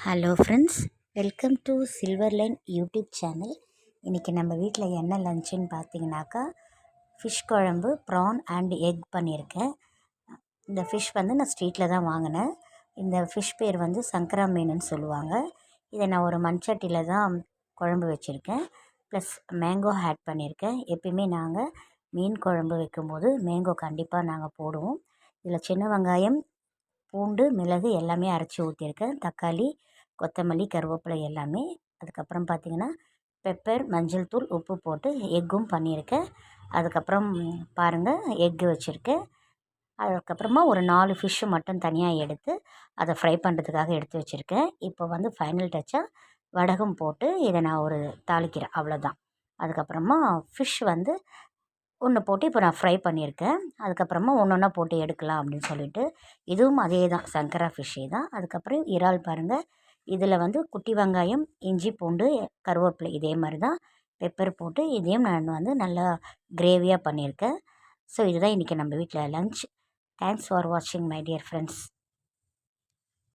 Hello friends, welcome to silver line YouTube channel. இன்றைக்கி நம்ம வீட்டில் என்ன லஞ்சுன்னு பார்த்தீங்கன்னாக்கா, ஃபிஷ் குழம்பு, ப்ரான் அண்ட் எக் பண்ணியிருக்கேன். இந்த ஃபிஷ் நான் ஸ்ட்ரீட்டில் தான் வாங்கினேன். இந்த ஃபிஷ் பேர் சங்கரா மீனுன்னு சொல்லுவாங்க. இதை நான் ஒரு மண்சட்டியில் தான் குழம்பு வச்சுருக்கேன். ப்ளஸ் மேங்கோ ஆட் பண்ணியிருக்கேன். எப்பயுமே நாங்கள் மீன் குழம்பு வைக்கும்போது மேங்கோ கண்டிப்பாக நாங்கள் போடுவோம். இதில் சின்ன வெங்காயம், பூண்டு, மிளகு எல்லாமே அரைச்சி ஊற்றிருக்கேன். தக்காளி, கொத்தமல்லி, கருவேப்பிலை எல்லாமே. அதுக்கப்புறம் பார்த்திங்கன்னா பெப்பர், மஞ்சள் தூள், உப்பு போட்டு எக்கும் பண்ணியிருக்கேன். அதுக்கப்புறம் பாருங்கள், எக்கு வச்சுருக்கேன். அதுக்கப்புறமா ஒரு 4 ஃபிஷ்ஷு மட்டும் தனியாக எடுத்து அதை ஃப்ரை பண்ணுறதுக்காக எடுத்து வச்சுருக்கேன். இப்போ ஃபைனல் டச்சாக வடகம் போட்டு இதை நான் ஒரு தாளிக்கிறேன், அவ்வளோதான். அதுக்கப்புறமா ஃபிஷ் ஒன்று போட்டு இப்போ நான் ஃப்ரை பண்ணியிருக்கேன். அதுக்கப்புறமா ஒன்று ஒன்றா போட்டு எடுக்கலாம் அப்படின்னு சொல்லிட்டு, இதுவும் அதே தான், சங்கரா ஃபிஷ்ஷே தான். அதுக்கப்புறம் இறால் பாருங்கள், இதில் குட்டி வெங்காயம், இஞ்சி, பூண்டு, கருவேப்பிலை இதே மாதிரி தான் பெப்பர் போட்டு இதையும் நான் நல்லா கிரேவியாக பண்ணியிருக்கேன். ஸோ இதுதான் இன்றைக்கி நம்ம வீட்டில் லன்ச். தேங்க்ஸ் ஃபார் வாட்சிங் மை டியர் ஃப்ரெண்ட்ஸ்.